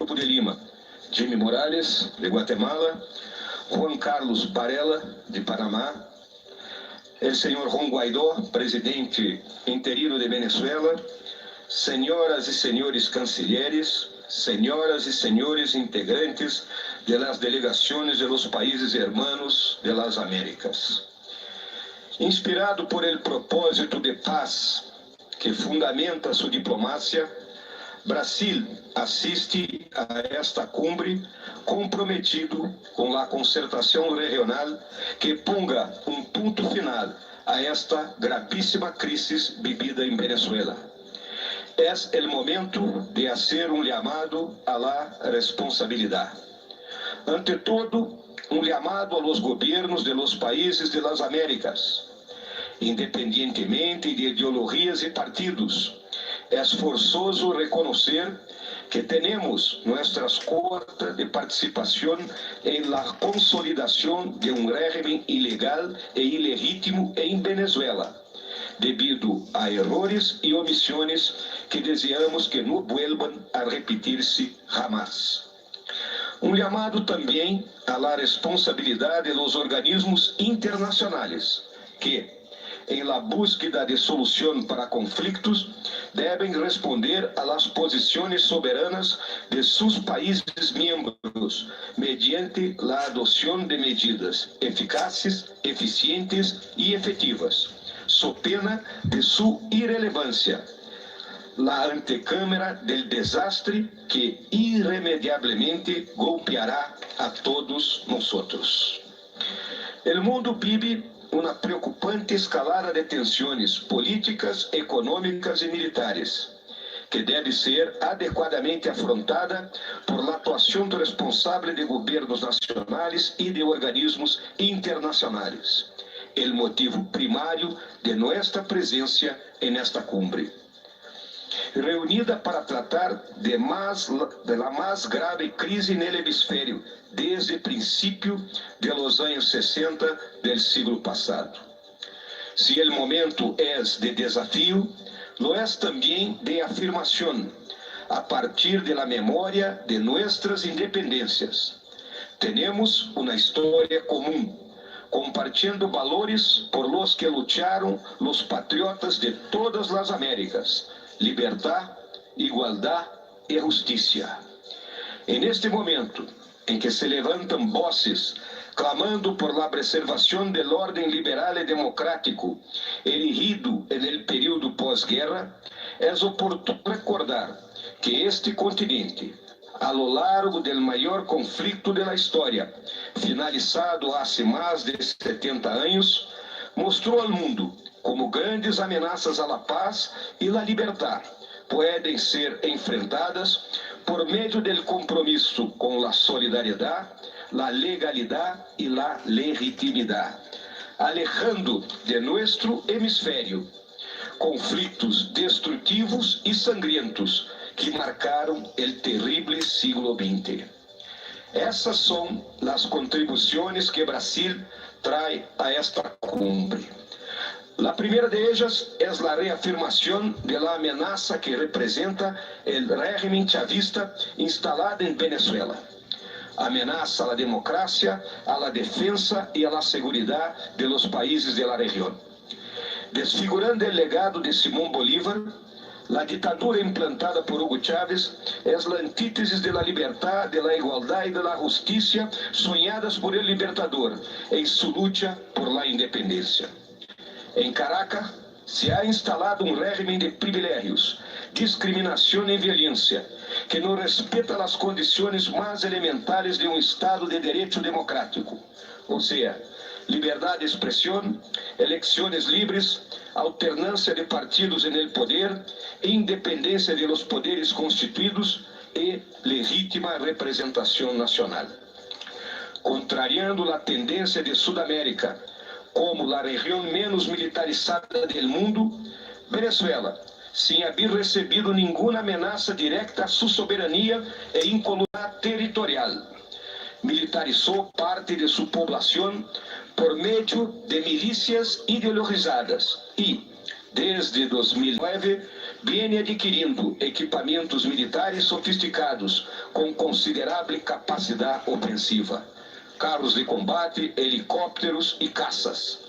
Grupo de Lima, Jimmy Morales, de Guatemala, Juan Carlos Varela, de Panamá, el señor Juan Guaidó, presidente interino de Venezuela, senhoras e senhores cancilleres, senhoras e senhores integrantes de las delegaciones de los países hermanos de las Américas. Inspirado por el propósito de paz que fundamenta su diplomacia, Brasil assiste a esta cumbre comprometido com a concertação regional que ponga um ponto final a esta gravíssima crise vivida em Venezuela. É o momento de fazer um chamado à la responsabilidade. Ante todo, um chamado a los gobiernos de los países de las Américas, independientemente de ideologias e partidos. É forçoso reconhecer que temos nossas cotas de participação em la consolidação de um régimen ilegal e ilegítimo em Venezuela, devido a errores e omissões que desejamos que não vuelvan a repetir-se jamás. Um chamado também à la responsabilidade dos organismos internacionais, que, em la búsqueda de solução para conflitos, devem responder a las posições soberanas de seus países membros, mediante la adoção de medidas eficazes, eficientes e efetivas, so pena de sua irrelevância, la antecâmara del desastre que irremediablemente golpeará a todos nosotros. El mundo vive uma preocupante escalada de tensões políticas, econômicas e militares, que deve ser adequadamente afrontada por la atuação responsável de governos nacionais e de organismos internacionais. El motivo primário de nossa presença en esta cumbre. Reunida para tratar de la mais grave crise no hemisfério desde o princípio de los anos 60 del siglo passado. Se o momento é de desafio, lo é também de afirmação, a partir de la memória de nossas independências. Temos uma história comum, compartilhando valores por los que lutaram los patriotas de todas as Américas: liberdade, igualdade e justiça. En este momento em que se levantam voces clamando por la preservação del orden liberal e democrático erigido en el período pós-guerra, é oportuno recordar que este continente, a lo largo del maior conflicto de la história, finalizado há mais de 70 anos, mostrou ao mundo como grandes ameaças à la paz e la liberdade podem ser enfrentadas por meio do compromisso com a solidariedade, a legalidade e a legitimidade, alejando de nosso hemisfério conflitos destrutivos e sangrientos que marcaram o terrível siglo XX. Essas são as contribuições que Brasil traz a esta cumbre. La primera de ellas es la reafirmación de la amenaza que representa el régimen chavista instalado en Venezuela. Amenaza a la democracia, a la defensa y a la seguridad de los países de la región. Desfigurando el legado de Simón Bolívar, la dictadura implantada por Hugo Chávez es la antítesis de la libertad, de la igualdad y de la justicia soñadas por el libertador en su lucha por la independencia. Em Caracas, se ha instalado um régimen de privilégios, discriminação e violência, que não respeita as condições mais elementares de um Estado de direito democrático, ou seja, liberdade de expressão, eleições livres, alternância de partidos no poder, independência de los poderes constituídos e legítima representação nacional. Contrariando a tendência de Sudamérica, como a região menos militarizada do mundo, Venezuela, sem haver recebido nenhuma ameaça direta a sua soberania e incolumidade territorial, militarizou parte de sua população por meio de milícias ideologizadas e, desde 2009, vem adquirindo equipamentos militares sofisticados com considerável capacidade ofensiva, carros de combate, helicópteros e caças.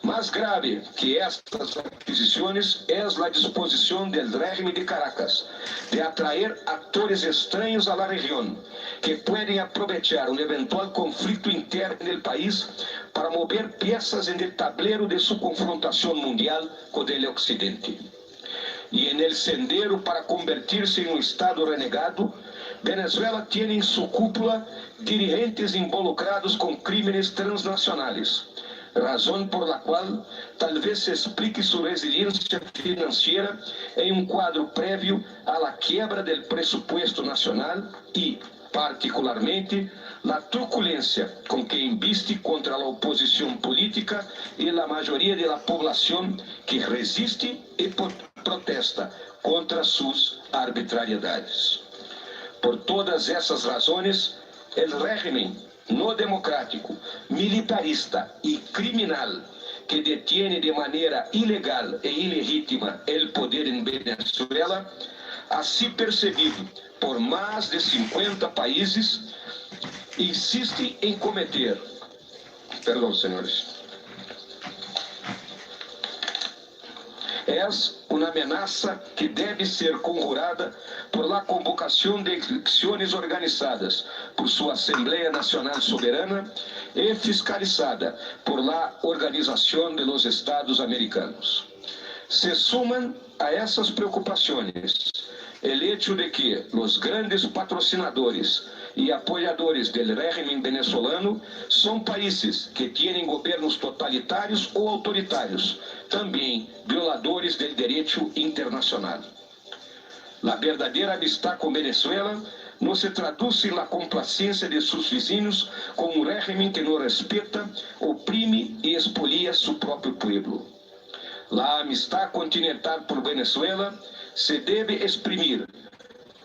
Mais grave que estas aquisições é a disposição do régimen de Caracas de atrair atores estranhos à região, que podem aproveitar um eventual conflito interno no país para mover peças en el tablero de sua confrontação mundial com o Ocidente. E en el sendero para convertir-se em um Estado renegado, Venezuela tem em sua cúpula dirigentes involucrados com crímenes transnacionais, razão por la qual talvez se explique sua resiliência financeira em um quadro prévio à la quebra del presupuesto nacional e, particularmente, a truculência com que inviste contra a oposição política e a maioria da população que resiste e protesta contra suas arbitrariedades. Por todas essas razões, o régimen no democrático, militarista e criminal que detiene de maneira ilegal e ilegítima o poder em Venezuela, assim percebido por mais de 50 países, insiste em cometer, perdão, senhores, é uma ameaça que deve ser conjurada por la convocação de eleições organizadas por sua Assembleia Nacional Soberana e fiscalizada por la Organização de los Estados Americanos. Se suman a essas preocupações el hecho de que os grandes patrocinadores e apoiadores do régimen venezolano são países que têm governos totalitários ou autoritários, também violadores do direito internacional. A verdadeira amistad com Venezuela não se traduz na complacência de seus vizinhos com um régimen que não respeita, oprime e expolia seu próprio povo. A amistad continental por Venezuela se deve exprimir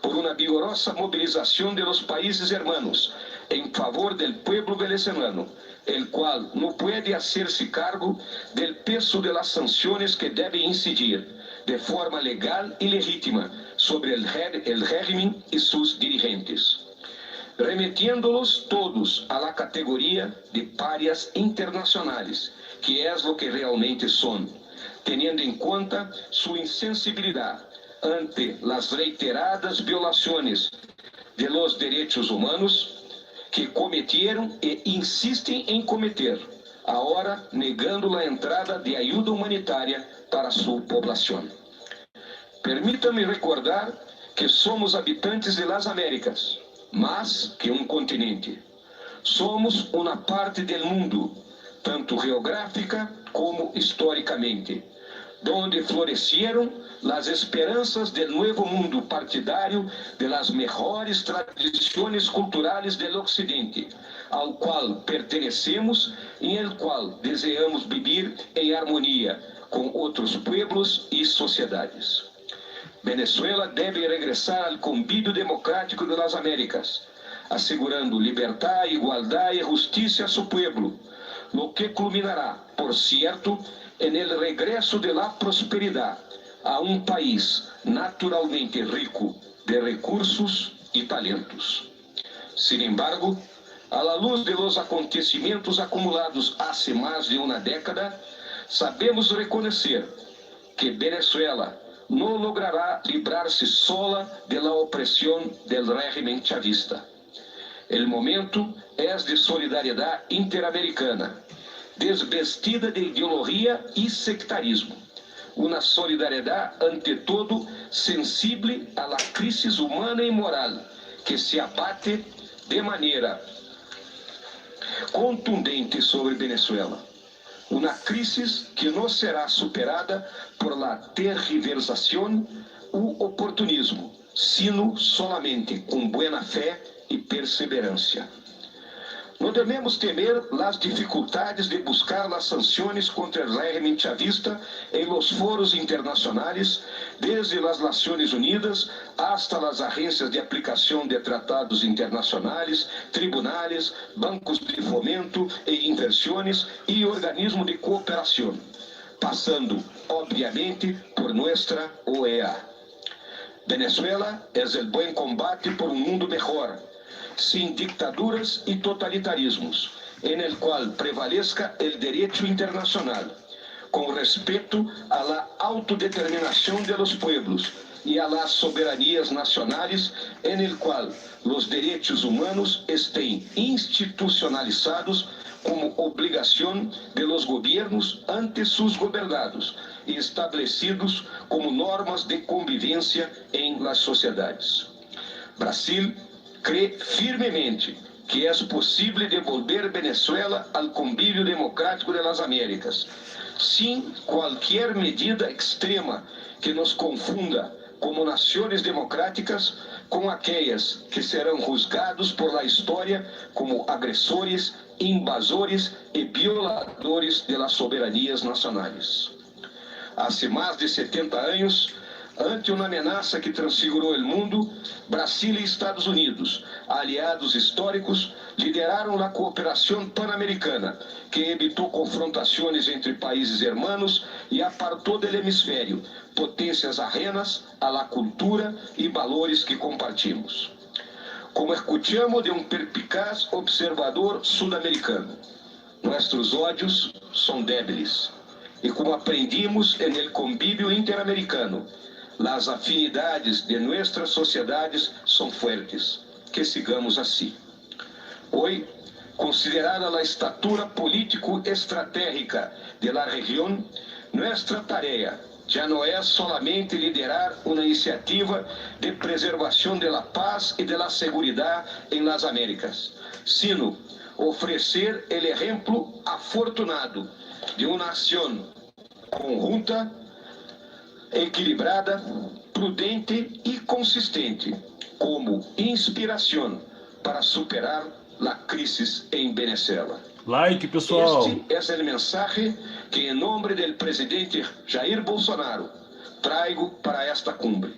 por uma vigorosa mobilização de los países hermanos em favor del pueblo venezolano, el cual não pode hacerse cargo del peso de las sanciones que debe incidir de forma legal e legítima sobre el régimen e seus dirigentes, remetiéndolos todos a la categoria de párias internacionais, que é o que realmente são, tendo em conta sua insensibilidade ante las reiteradas violações de los derechos humanos que cometeram e insistem em cometer, agora negando a entrada de ajuda humanitária para sua população. Permita-me recordar que somos habitantes de las Américas, mais que um continente. Somos uma parte do mundo, tanto geográfica como historicamente, donde floresceram as esperanças del novo mundo partidário de las mejores tradições culturais do Ocidente, ao qual pertenecemos e em qual desejamos viver em harmonia com outros pueblos e sociedades. Venezuela deve regressar ao convívio democrático de las Américas, assegurando liberdade, igualdade e justiça a seu pueblo, lo que culminará, por cierto, en el regreso de la prosperidad a un país naturalmente rico de recursos y talentos. Sin embargo, a la luz de los acontecimientos acumulados hace más de una década, sabemos reconocer que Venezuela no logrará librarse sola de la opresión del régimen chavista. El momento es de solidariedad interamericana, desvestida de ideologia e sectarismo. Uma solidariedade, ante todo, sensible à la crisis humana e moral que se abate de maneira contundente sobre Venezuela. Uma crise que não será superada por la tergiversação ou oportunismo, sino solamente com buena fé e perseverança. Não devemos temer as dificuldades de buscar as sanções contra o régimen chavista em los foros internacionais, desde as Nações Unidas hasta as agências de aplicação de tratados internacionais, tribunais, bancos de fomento e inversões e organismos de cooperação, pasando, obviamente, por nuestra OEA. Venezuela es el buen combate por un mundo mejor, sin dictaduras y totalitarismos, en el cual prevalezca el derecho internacional, con respeto a la autodeterminación de los pueblos y a las soberanías nacionales, en el cual los derechos humanos estén institucionalizados como obligación de los gobiernos ante sus gobernados y establecidos como normas de convivencia en las sociedades. Brasil cree firmemente que es posible devolver Venezuela al convívio democrático de las Américas, sin cualquier medida extrema que nos confunda como naciones democráticas com aquellas que serão juzgados por la história como agressores, invasores e violadores de las soberanías nacionais. Há mais de 70 anos, ante uma ameaça que transfigurou o mundo, Brasil e Estados Unidos, aliados históricos, lideraram a cooperação pan-americana, que evitou confrontações entre países hermanos e apartou do hemisfério potências ajenas a la cultura e valores que compartimos. Como escuchamos de um perspicaz observador sudamericano, nossos ódios são débiles, e como aprendimos en el convívio interamericano, as afinidades de nossas sociedades são fortes. Que sigamos assim. Hoje, considerada a estatura político-estratégica de la região, nossa tarefa já não é solamente liderar uma iniciativa de preservação de la paz e de la seguridad em las Américas, sino oferecer el exemplo afortunado de uma ação conjunta, equilibrada, prudente e consistente, como inspiração para superar a crise em Venezuela. Like, pessoal. Este é o mensagem que, em nome do presidente Jair Bolsonaro, trago para esta cumbre.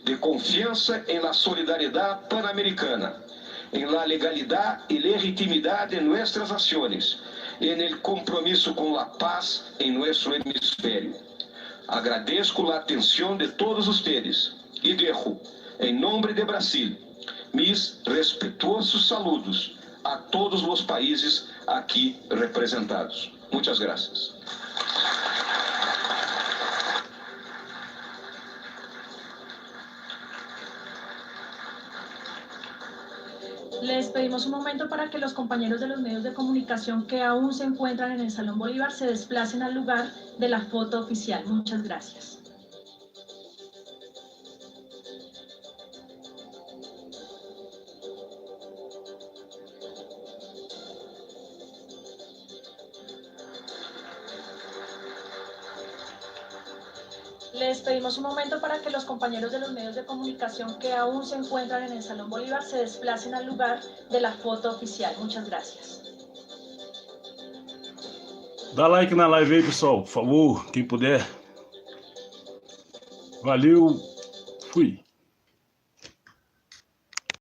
De confiança em la solidariedade pan-americana, em la legalidade e legitimidade de nossas ações, e en compromisso com a paz em nosso hemisfério. Agradeço a atenção de todos ustedes e dejo, em nome de Brasil, mis respetuosos saludos a todos os países aqui representados. Muitas graças. Les pedimos un momento para que los compañeros de los medios de comunicación que aún se encuentran en el Salón Bolívar se desplacen al lugar de la foto oficial. Muchas gracias. Les pedimos un momento para que los compañeros de los medios de comunicación que aún se encuentran en el Salón Bolívar se desplacen al lugar de la foto oficial. Muchas gracias. Dá like na live aí, pessoal, por favor, quem puder. Valeu, fui.